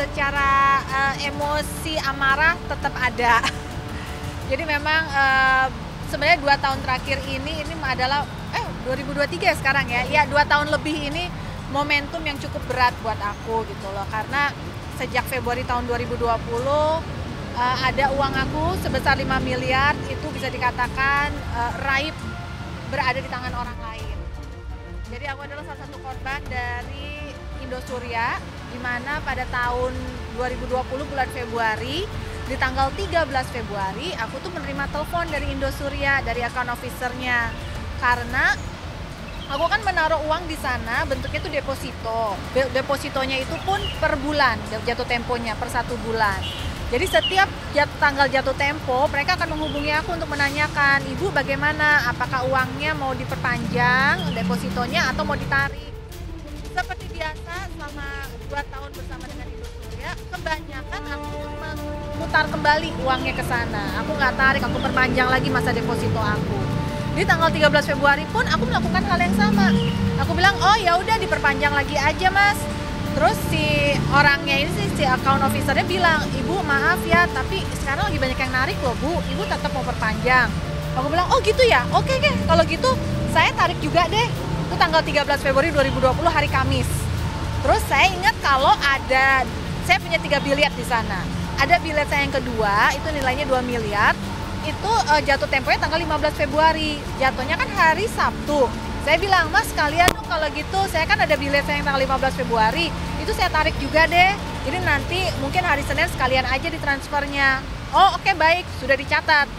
secara emosi amarah tetap ada. Jadi memang sebenarnya 2 tahun terakhir ini adalah 2023 sekarang ya. Ya 2 tahun lebih ini momentum yang cukup berat buat aku gitu loh. Karena sejak Februari tahun 2020 ada uang aku sebesar 5 miliar itu bisa dikatakan raib berada di tangan orang lain. Jadi aku adalah salah satu korban dari Indosuria, di mana pada tahun 2020 bulan Februari, di tanggal 13 Februari, aku tuh menerima telepon dari Indosuria, dari account officer-nya. Karena aku kan menaruh uang di sana, bentuknya itu deposito. Depositonya itu pun per bulan, jatuh temponya per 1 bulan. Jadi setiap tanggal jatuh tempo, mereka akan menghubungi aku untuk menanyakan, Ibu bagaimana, apakah uangnya mau diperpanjang, depositonya, atau mau ditarik. Seperti biasa, selama 2 tahun bersama dengan Indosuria, kebanyakan aku memutar kembali uangnya ke sana. Aku nggak tarik, aku perpanjang lagi masa deposito aku. Di tanggal 13 Februari pun aku melakukan hal yang sama. Aku bilang, oh ya udah diperpanjang lagi aja mas. Terus si orangnya ini si account officer-nya bilang, Ibu maaf ya, tapi sekarang lagi banyak yang narik loh Bu, Ibu tetap mau perpanjang. Aku bilang, oh gitu ya, oke, kalau gitu saya tarik juga deh. Itu tanggal 13 Februari 2020 hari Kamis. Terus saya ingat kalau saya punya 3 bilet di sana. Ada bilet saya yang kedua, itu nilainya 2 miliar. Itu jatuh temponya tanggal 15 Februari, jatuhnya kan hari Sabtu. Saya bilang, mas sekalian dong kalau gitu, saya kan ada bilet saya yang tanggal 15 Februari, itu saya tarik juga deh. Jadi nanti mungkin hari Senin sekalian aja ditransfernya. Oh oke, baik, sudah dicatat.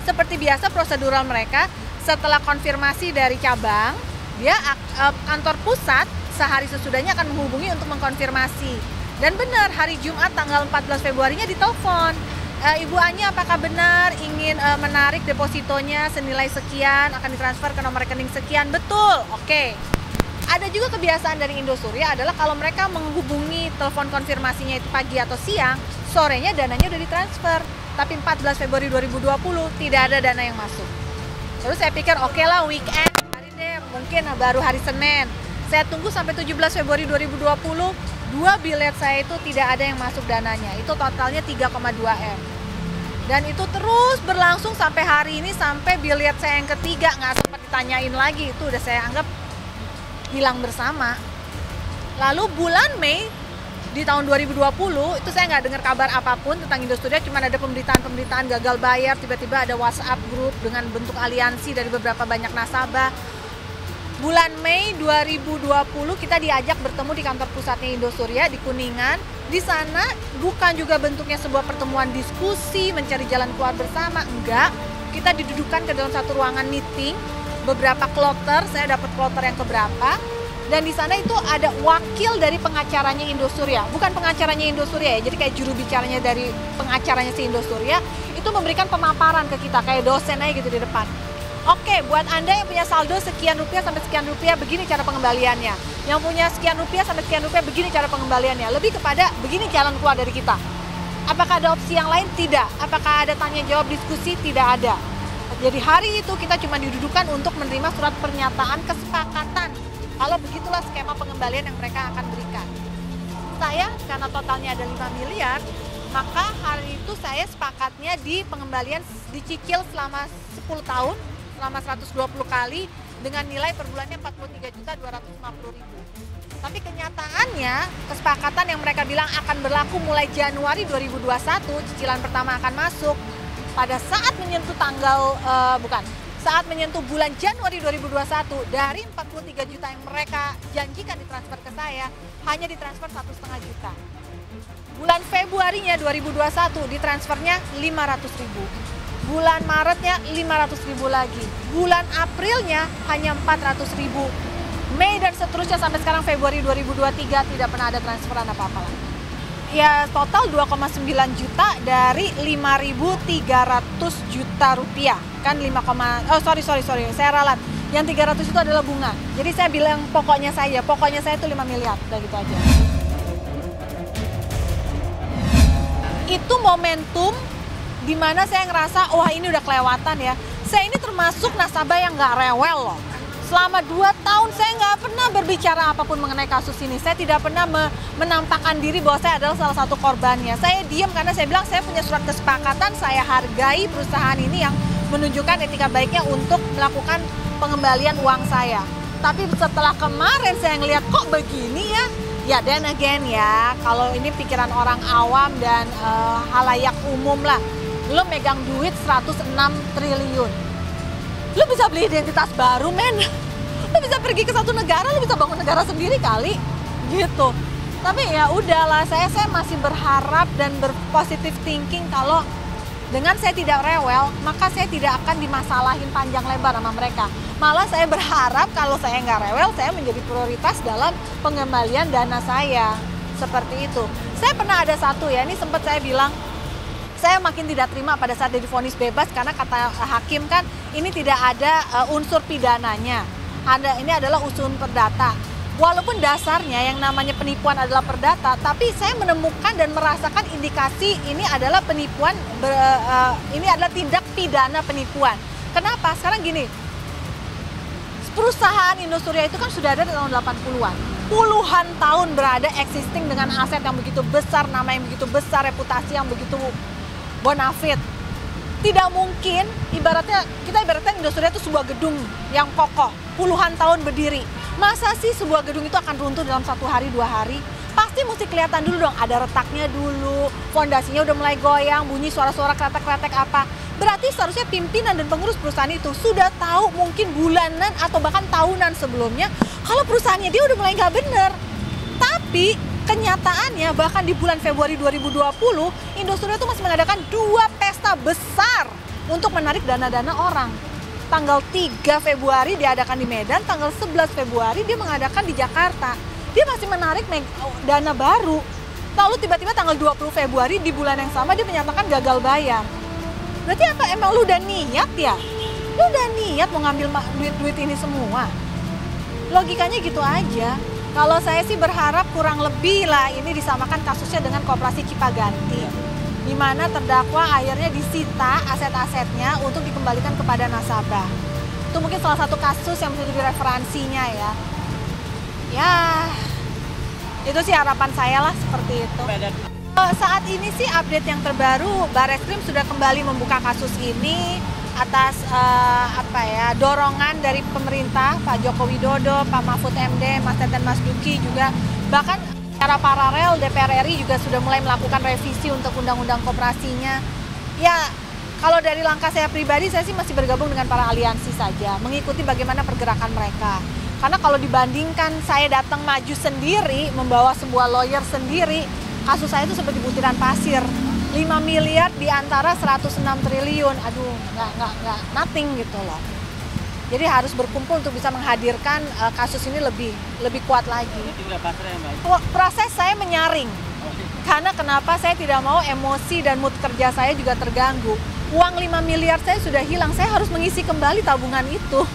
Seperti biasa prosedural mereka, setelah konfirmasi dari cabang, dia kantor pusat sehari sesudahnya akan menghubungi untuk mengkonfirmasi. Dan benar, hari Jumat tanggal 14 Februarinya ditelepon. Ibu Anya apakah benar ingin menarik depositonya senilai sekian akan ditransfer ke nomor rekening sekian? Betul, oke. Ada juga kebiasaan dari Indosuria adalah kalau mereka menghubungi telepon konfirmasinya itu pagi atau siang, sorenya dananya udah ditransfer. Tapi 14 Februari 2020 tidak ada dana yang masuk. Terus saya pikir oke lah weekend, hari deh, mungkin baru hari Senin. Saya tunggu sampai 17 Februari 2020, 2 bilet saya itu tidak ada yang masuk dananya. Itu totalnya 3,2 M. Dan itu terus berlangsung sampai hari ini, sampai bilet saya yang ketiga nggak sempat ditanyain lagi, itu udah saya anggap hilang bersama. Lalu bulan Mei di tahun 2020 itu saya nggak dengar kabar apapun tentang Indosuria, cuma ada pemberitaan gagal bayar, tiba-tiba ada WhatsApp grup dengan bentuk aliansi dari beberapa banyak nasabah. Bulan Mei 2020 kita diajak bertemu di kantor pusatnya Indosuria di Kuningan. Di sana bukan juga bentuknya sebuah pertemuan diskusi, mencari jalan keluar bersama, enggak. Kita didudukan ke dalam satu ruangan meeting, beberapa kloter, saya dapat kloter yang keberapa. Dan di sana itu ada wakil dari pengacaranya Indosuria, bukan pengacaranya Indosuria ya, jadi kayak juru bicaranya dari pengacaranya si Indosuria, itu memberikan pemaparan ke kita, kayak dosen aja gitu di depan. Oke, buat Anda yang punya saldo sekian rupiah sampai sekian rupiah, begini cara pengembaliannya. Yang punya sekian rupiah sampai sekian rupiah, begini cara pengembaliannya. Lebih kepada begini jalan keluar dari kita. Apakah ada opsi yang lain? Tidak. Apakah ada tanya jawab diskusi? Tidak ada. Jadi hari itu kita cuma didudukan untuk menerima surat pernyataan kesepakatan. Kalau begitulah skema pengembalian yang mereka akan berikan. Saya, karena totalnya ada 5 miliar, maka hari itu saya sepakatnya di pengembalian dicicil selama 10 tahun, selama 120 kali dengan nilai per bulannya 43.250.000. Tapi kenyataannya kesepakatan yang mereka bilang akan berlaku mulai Januari 2021, cicilan pertama akan masuk pada saat menyentuh saat menyentuh bulan Januari 2021, dari 43 juta yang mereka janjikan ditransfer ke saya, hanya ditransfer 1,5 juta. Bulan Februarinya 2021 ditransfernya 500.000. Bulan Maretnya 500.000 lagi. Bulan Aprilnya hanya 400.000. Mei dan seterusnya sampai sekarang Februari 2023 tidak pernah ada transferan apa-apa lagi. Ya total 2,9 juta dari 5.300 juta rupiah. Kan sorry, saya ralat. Yang 300 itu adalah bunga. Jadi saya bilang pokoknya saya itu 5 miliar, udah gitu aja. Itu momentum di mana saya ngerasa, wah ini udah kelewatan ya. Saya ini termasuk nasabah yang nggak rewel loh. Selama 2 tahun saya nggak pernah berbicara apapun mengenai kasus ini. Saya tidak pernah menampakkan diri bahwa saya adalah salah satu korbannya. Saya diam karena saya bilang saya punya surat kesepakatan, saya hargai perusahaan ini yang menunjukkan etika baiknya untuk melakukan pengembalian uang saya. Tapi setelah kemarin saya ngelihat kok begini ya then again ya, kalau ini pikiran orang awam dan halayak umum lah. Lo megang duit 106 triliun. Lo bisa beli identitas baru, men. Lo bisa pergi ke satu negara, lo bisa bangun negara sendiri kali, gitu. Tapi ya udahlah, saya masih berharap dan berpositif thinking kalau dengan saya tidak rewel, maka saya tidak akan dimasalahin panjang lebar sama mereka. Malah saya berharap kalau saya nggak rewel, saya menjadi prioritas dalam pengembalian dana saya. Seperti itu. Saya pernah ada satu ya, ini sempat saya bilang, saya makin tidak terima pada saat dia divonis bebas karena kata hakim kan ini tidak ada unsur pidananya. Ini adalah unsur perdata. Walaupun dasarnya yang namanya penipuan adalah perdata, tapi saya menemukan dan merasakan indikasi ini adalah penipuan, ini adalah tindak pidana penipuan. Kenapa? Sekarang gini, perusahaan Indosuria itu kan sudah ada di tahun 80-an. Puluhan tahun berada existing dengan aset yang begitu besar, nama yang begitu besar, reputasi yang begitu bonafit. Tidak mungkin, kita ibaratnya Indosuria itu sebuah gedung yang kokoh, puluhan tahun berdiri. Masa sih sebuah gedung itu akan runtuh dalam 1 hari, 2 hari? Pasti mesti kelihatan dulu dong, ada retaknya dulu, fondasinya udah mulai goyang, bunyi suara-suara kretek-kretek apa. Berarti seharusnya pimpinan dan pengurus perusahaan itu sudah tahu mungkin bulanan atau bahkan tahunan sebelumnya kalau perusahaannya dia udah mulai nggak bener. Tapi kenyataannya bahkan di bulan Februari 2020, Indosuria itu masih mengadakan 2 pesta besar untuk menarik dana-dana orang. Tanggal 3 Februari diadakan di Medan, tanggal 11 Februari dia mengadakan di Jakarta. Dia masih menarik dana baru. Lalu tiba-tiba tanggal 20 Februari di bulan yang sama dia menyatakan gagal bayar. Berarti apa? Emang lu udah niat ya? Lu udah niat mau ngambil duit-duit ini semua? Logikanya gitu aja. Kalau saya sih berharap kurang lebih lah ini disamakan kasusnya dengan Koperasi Cipaganti. Di mana terdakwa akhirnya disita aset-asetnya untuk dikembalikan kepada nasabah. Itu mungkin salah satu kasus yang bisa jadi referensinya ya. Ya, itu sih harapan saya lah seperti itu. Saat ini sih update yang terbaru, Barreskrim sudah kembali membuka kasus ini atas dorongan dari pemerintah, Pak Joko Widodo, Pak Mahfud MD, Mas Teten Mas Duki juga. Bahkan secara paralel DPR RI juga sudah mulai melakukan revisi untuk undang-undang koperasinya. Ya, kalau dari langkah saya pribadi, saya sih masih bergabung dengan para aliansi saja, mengikuti bagaimana pergerakan mereka. Karena kalau dibandingkan saya datang maju sendiri, membawa sebuah lawyer sendiri, kasus saya itu seperti butiran pasir. 5 miliar di antara 106 triliun, aduh nggak nothing gitu loh. Jadi harus berkumpul untuk bisa menghadirkan kasus ini lebih kuat lagi. Proses saya menyaring, karena kenapa saya tidak mau emosi dan mood kerja saya juga terganggu. Uang 5 miliar saya sudah hilang, saya harus mengisi kembali tabungan itu.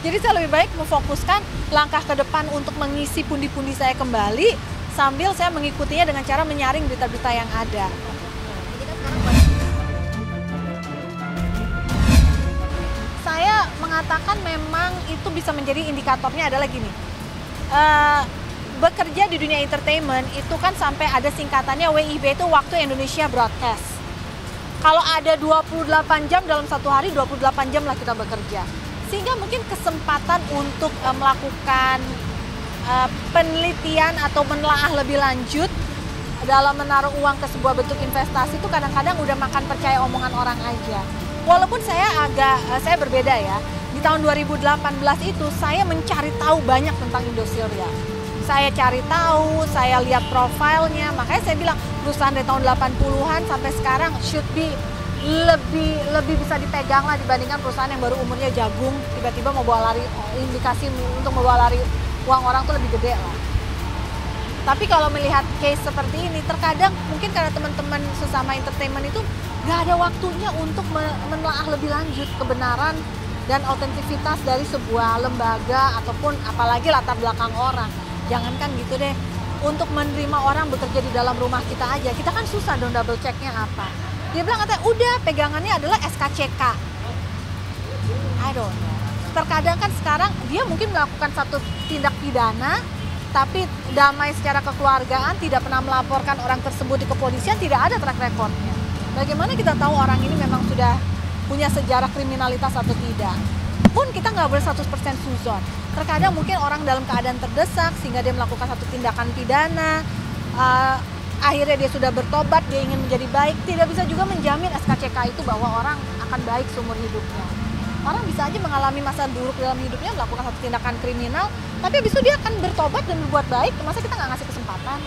Jadi saya lebih baik memfokuskan langkah ke depan untuk mengisi pundi-pundi saya kembali, sambil saya mengikutinya dengan cara menyaring berita-berita yang ada. Saya mengatakan memang itu bisa menjadi indikatornya adalah gini, bekerja di dunia entertainment itu kan sampai ada singkatannya WIB, itu waktu Indonesia Broadcast. Kalau ada 28 jam dalam satu hari, 28 jam lah kita bekerja. Sehingga mungkin kesempatan untuk melakukan penelitian atau menelaah lebih lanjut dalam menaruh uang ke sebuah bentuk investasi itu kadang-kadang udah makan percaya omongan orang aja. Walaupun saya berbeda ya. Di tahun 2018 itu saya mencari tahu banyak tentang Indosuria. Saya cari tahu, saya lihat profilnya, makanya saya bilang perusahaan dari tahun 80-an sampai sekarang should be lebih bisa dipegang lah dibandingkan perusahaan yang baru umurnya jagung, tiba-tiba mau bawa lari, indikasi untuk membawa lari uang orang tuh lebih gede lah. Tapi kalau melihat case seperti ini, terkadang mungkin karena teman-teman sesama entertainment itu gak ada waktunya untuk menelaah lebih lanjut kebenaran dan autentivitas dari sebuah lembaga ataupun apalagi latar belakang orang. Jangankan gitu deh, untuk menerima orang bekerja di dalam rumah kita aja, kita kan susah dong double checknya apa. Dia bilang katanya udah pegangannya adalah SKCK. I don't know. terkadang kan sekarang dia mungkin melakukan satu tindak pidana, tapi damai secara kekeluargaan, tidak pernah melaporkan orang tersebut di kepolisian, tidak ada track recordnya. Bagaimana kita tahu orang ini memang sudah punya sejarah kriminalitas atau tidak? Pun kita nggak boleh 100% suzon. Terkadang mungkin orang dalam keadaan terdesak sehingga dia melakukan satu tindakan pidana, akhirnya dia sudah bertobat, dia ingin menjadi baik. Tidak bisa juga menjamin SKCK itu bahwa orang akan baik seumur hidupnya. Orang bisa aja mengalami masa buruk dalam hidupnya, melakukan satu tindakan kriminal, tapi habis itu dia akan bertobat dan berbuat baik. Masa kita nggak ngasih kesempatan?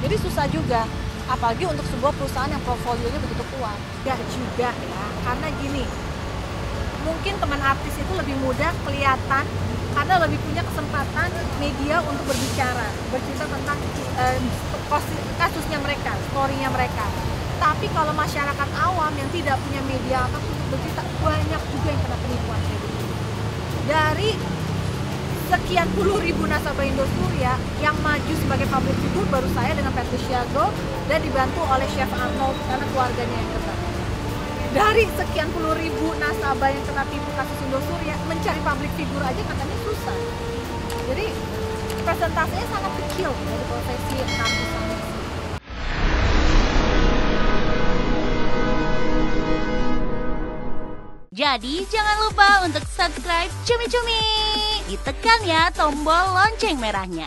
Jadi susah juga, apalagi untuk sebuah perusahaan yang portfolionya begitu kuat. Gak juga ya, karena gini, mungkin teman artis itu lebih mudah kelihatan karena lebih punya kesempatan media untuk berbicara, bercerita tentang kasusnya mereka, story-nya mereka. Tapi kalau masyarakat awam yang tidak punya media apa untuk bercerita, banyak juga yang kena penipuan kayak gitu. Dari sekian puluh ribu nasabah Indosuria yang maju sebagai public figure baru saya dengan Patricia Goh dan dibantu oleh Chef Arnold karena keluarganya yang dekat. Dari sekian puluh ribu nasabah yang kena tipu kasus Indosuria, mencari public figure aja katanya susah. Jadi persentasenya sangat kecil dari profesi artis. Jadi jangan lupa untuk subscribe Cumi Cumi. Ditekan ya tombol lonceng merahnya.